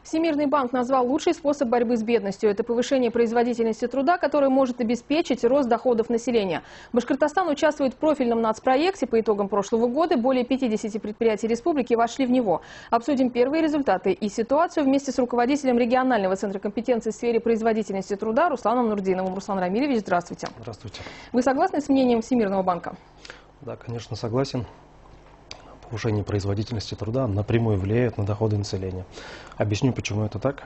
Всемирный банк назвал лучший способ борьбы с бедностью – это повышение производительности труда, который может обеспечить рост доходов населения. Башкортостан участвует в профильном нацпроекте. По итогам прошлого года более 50 предприятий республики вошли в него. Обсудим первые результаты и ситуацию вместе с руководителем регионального центра компетенции в сфере производительности труда Русланом Нурдиновым. Руслан Рамилевич, здравствуйте. Здравствуйте. Вы согласны с мнением Всемирного банка? Да, конечно, согласен. Повышение производительности труда напрямую влияет на доходы населения. Объясню, почему это так.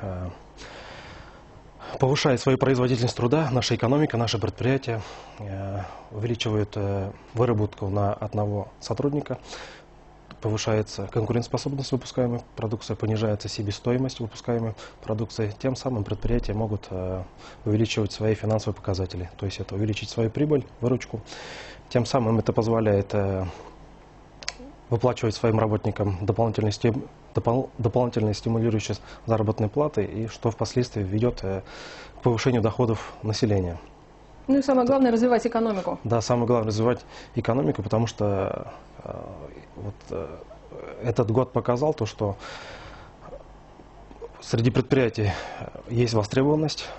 Повышая свою производительность труда, наша экономика, наши предприятия увеличивают выработку на одного сотрудника, повышается конкурентоспособность выпускаемой продукции, понижается себестоимость выпускаемой продукции. Тем самым предприятия могут увеличивать свои финансовые показатели, то есть это увеличить свою прибыль, выручку. Тем самым это позволяет выплачивать своим работникам дополнительные стимулирующие заработные платы, и что впоследствии ведет к повышению доходов населения. Ну и самое главное – развивать экономику. Да, самое главное – развивать экономику, потому что этот год показал то, что среди предприятий есть востребованность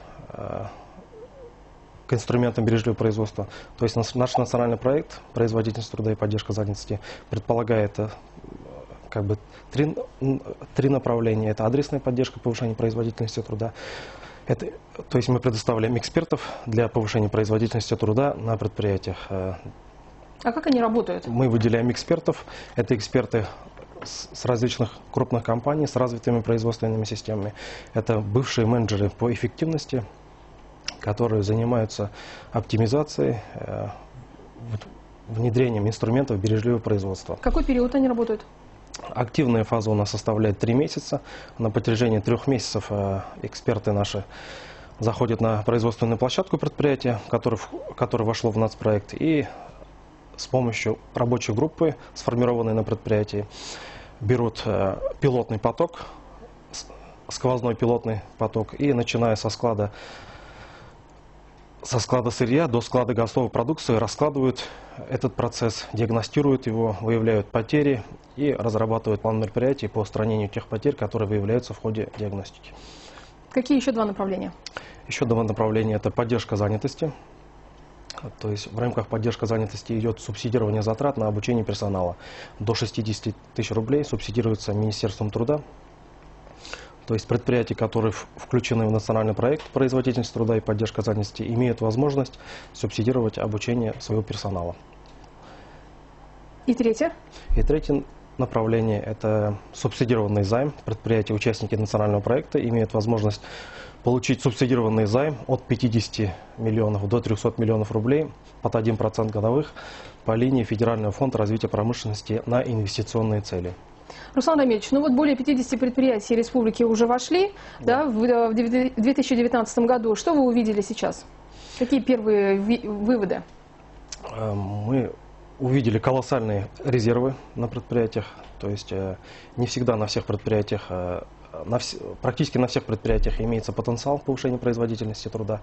к инструментам бережливого производства. То есть наш национальный проект «Производительность труда и поддержка занятости» предполагает три направления. Это адресная поддержка повышения производительности труда. То есть мы предоставляем экспертов для повышения производительности труда на предприятиях. А как они работают? Мы выделяем экспертов. Это эксперты с различных крупных компаний, с развитыми производственными системами. Это бывшие менеджеры по эффективности, которые занимаются оптимизацией, внедрением инструментов бережливого производства. Какой период они работают? Активная фаза у нас составляет 3 месяца. На протяжении 3 месяцев эксперты наши заходят на производственную площадку предприятия, которое вошло в нацпроект, и с помощью рабочей группы, сформированной на предприятии, берут пилотный поток, сквозной пилотный поток, и начиная со склада сырья до склада готовой продукции раскладывают этот процесс, диагностируют его, выявляют потери и разрабатывают план мероприятий по устранению тех потерь, которые выявляются в ходе диагностики. Какие еще 2 направления? Еще 2 направления – это поддержка занятости. То есть в рамках поддержки занятости идет субсидирование затрат на обучение персонала. До 60 тысяч рублей субсидируется Министерством труда. То есть предприятия, которые включены в национальный проект «Производительность труда и поддержка занятости», имеют возможность субсидировать обучение своего персонала. И третье? И третье направление – это субсидированный займ. Предприятия, участники национального проекта, имеют возможность получить субсидированный займ от 50 миллионов до 300 миллионов рублей под 1% годовых по линии Федерального фонда развития промышленности на инвестиционные цели. Руслан Рамилевич, ну вот более 50 предприятий республики уже вошли, да, в 2019 году. Что вы увидели сейчас? Какие первые выводы? Мы увидели колоссальные резервы на предприятиях. То есть не всегда на всех предприятиях, практически на всех предприятиях имеется потенциал повышения производительности труда.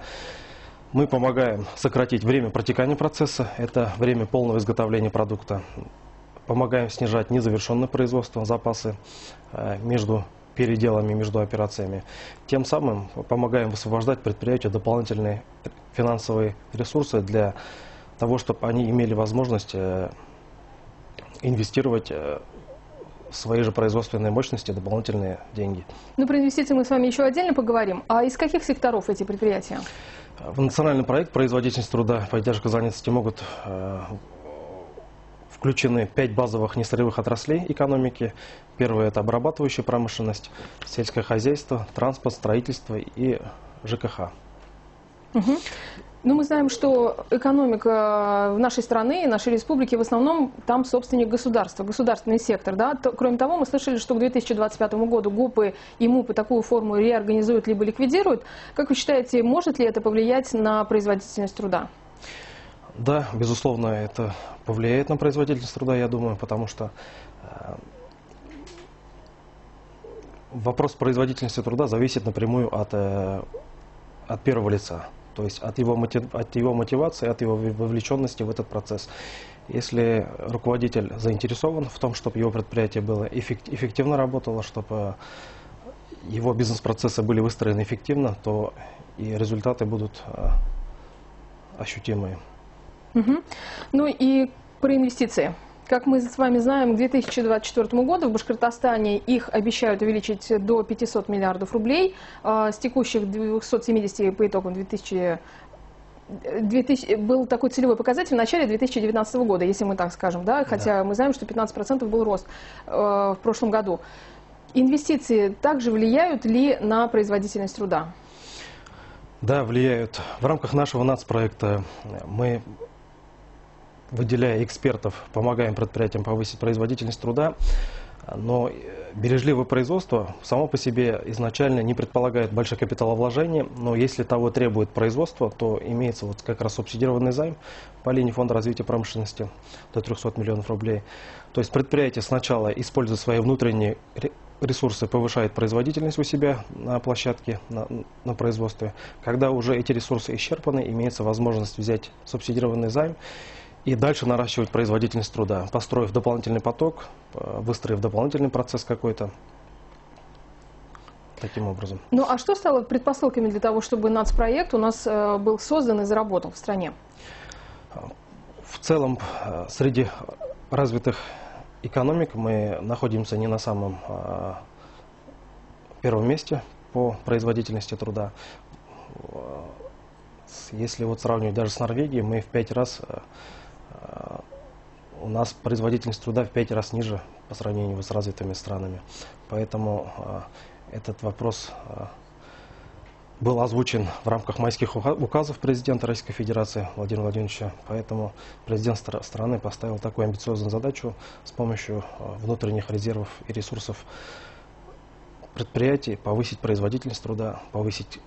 Мы помогаем сократить время протекания процесса, это время полного изготовления продукта. Помогаем снижать незавершенное производство, запасы между переделами, между операциями. Тем самым помогаем высвобождать предприятию дополнительные финансовые ресурсы для того, чтобы они имели возможность инвестировать в свои же производственные мощности дополнительные деньги. Ну, про инвестиции мы с вами еще отдельно поговорим. А из каких секторов эти предприятия? В национальный проект «Производительность труда и поддержка занятости» могут включены 5 базовых несырьевых отраслей экономики. Первое – это обрабатывающая промышленность, сельское хозяйство, транспорт, строительство и ЖКХ. Угу. Ну, мы знаем, что экономика нашей страны, нашей республики, в основном там собственник государства, государственный сектор. Да? Кроме того, мы слышали, что к 2025 году ГОПы и МУПы такую форму реорганизуют либо ликвидируют. Как вы считаете, может ли это повлиять на производительность труда? Да, безусловно, это повлияет на производительность труда, я думаю, потому что вопрос производительности труда зависит напрямую от от первого лица, то есть от его мотивации, от его вовлеченности в этот процесс. Если руководитель заинтересован в том, чтобы его предприятие было эффективно работало, чтобы его бизнес-процессы были выстроены эффективно, то и результаты будут ощутимые. Ну и про инвестиции. Как мы с вами знаем, к 2024 году в Башкортостане их обещают увеличить до 500 миллиардов рублей, с текущих 270 по итогам 2000 был такой целевой показатель в начале 2019 года, если мы так скажем, да? Хотя мы знаем, что 15% был рост в прошлом году. Инвестиции также влияют ли на производительность труда? Да, влияют. В рамках нашего нацпроекта мы, выделяя экспертов, помогаем предприятиям повысить производительность труда, но бережливое производство само по себе изначально не предполагает больших капиталовложений, но если того требует производство, то имеется вот как раз субсидированный займ по линии Фонда развития промышленности до 300 миллионов рублей. То есть предприятие сначала, используя свои внутренние ресурсы, повышает производительность у себя на площадке, на производстве. Когда уже эти ресурсы исчерпаны, имеется возможность взять субсидированный займ и дальше наращивать производительность труда, построив дополнительный поток, выстроив дополнительный процесс какой-то, таким образом. Ну а что стало предпосылками для того, чтобы нацпроект у нас был создан и заработал в стране? В целом, среди развитых экономик мы находимся не на самом первом месте по производительности труда. Если вот сравнивать даже с Норвегией, мы в 5 раз... У нас производительность труда в 5 раз ниже по сравнению с развитыми странами. Поэтому этот вопрос был озвучен в рамках майских указов президента Российской Федерации Владимира Владимировича. Поэтому президент страны поставил такую амбициозную задачу с помощью внутренних резервов и ресурсов предприятий повысить производительность труда, повысить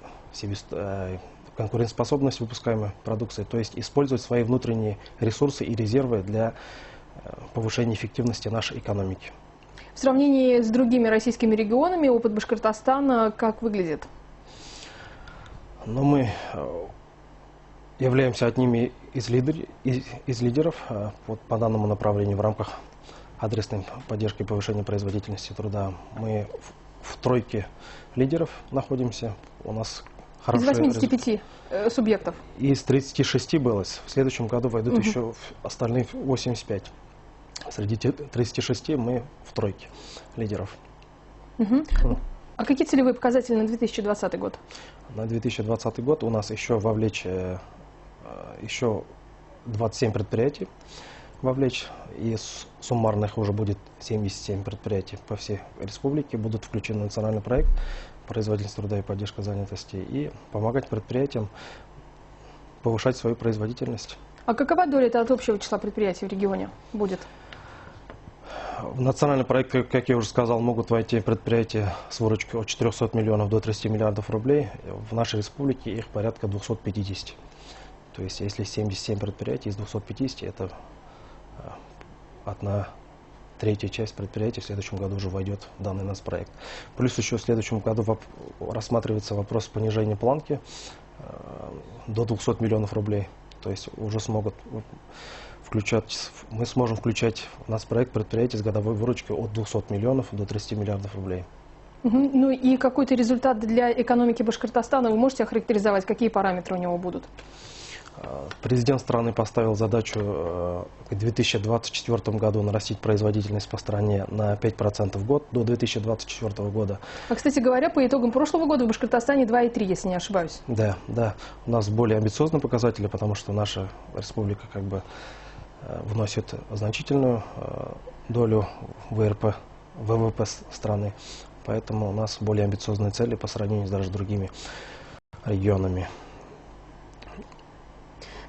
конкурентоспособность выпускаемой продукции, то есть использовать свои внутренние ресурсы и резервы для повышения эффективности нашей экономики. В сравнении с другими российскими регионами опыт Башкортостана как выглядит? Но мы являемся одними из лидеров по данному направлению в рамках адресной поддержки и повышения производительности труда. Мы в тройке лидеров находимся. У нас из 85 субъектов? Из 36 было. В следующем году войдут еще остальные 85. Среди 36 мы в тройке лидеров. А какие целевые показатели на 2020 год? На 2020 год у нас еще вовлечь еще 27 предприятий. Вовлечь. Из суммарных уже будет 77 предприятий по всей республике. Будут включены в национальный проект производительность труда и поддержка занятости и помогать предприятиям повышать свою производительность. А какова доля это от общего числа предприятий в регионе будет? В национальный проект, как я уже сказал, могут войти предприятия с выручкой от 400 миллионов до 30 миллиардов рублей. В нашей республике их порядка 250. То есть если 77 предприятий из 250, это 1/3 часть предприятий в следующем году уже войдет в данный нацпроект. Плюс еще в следующем году рассматривается вопрос понижения планки до 200 миллионов рублей. То есть уже мы сможем включать в нацпроект предприятия с годовой выручкой от 200 миллионов до 30 миллиардов рублей. Ну и какой-то результат для экономики Башкортостана вы можете охарактеризовать? Какие параметры у него будут? Президент страны поставил задачу к 2024 году нарастить производительность по стране на 5% в год до 2024 года. А, кстати говоря, по итогам прошлого года в Башкортостане 2,3, если не ошибаюсь. Да, да. У нас более амбициозные показатели, потому что наша республика как бы вносит значительную долю ВВП страны. Поэтому у нас более амбициозные цели по сравнению с даже другими регионами.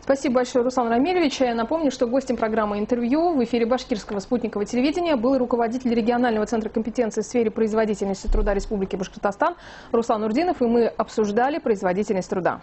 Спасибо большое, Руслан Рамилевич. Я напомню, что гостем программы «Интервью» в эфире башкирского спутникового телевидения был руководитель регионального центра компетенции в сфере производительности труда Республики Башкортостан Руслан Урдинов, и мы обсуждали производительность труда.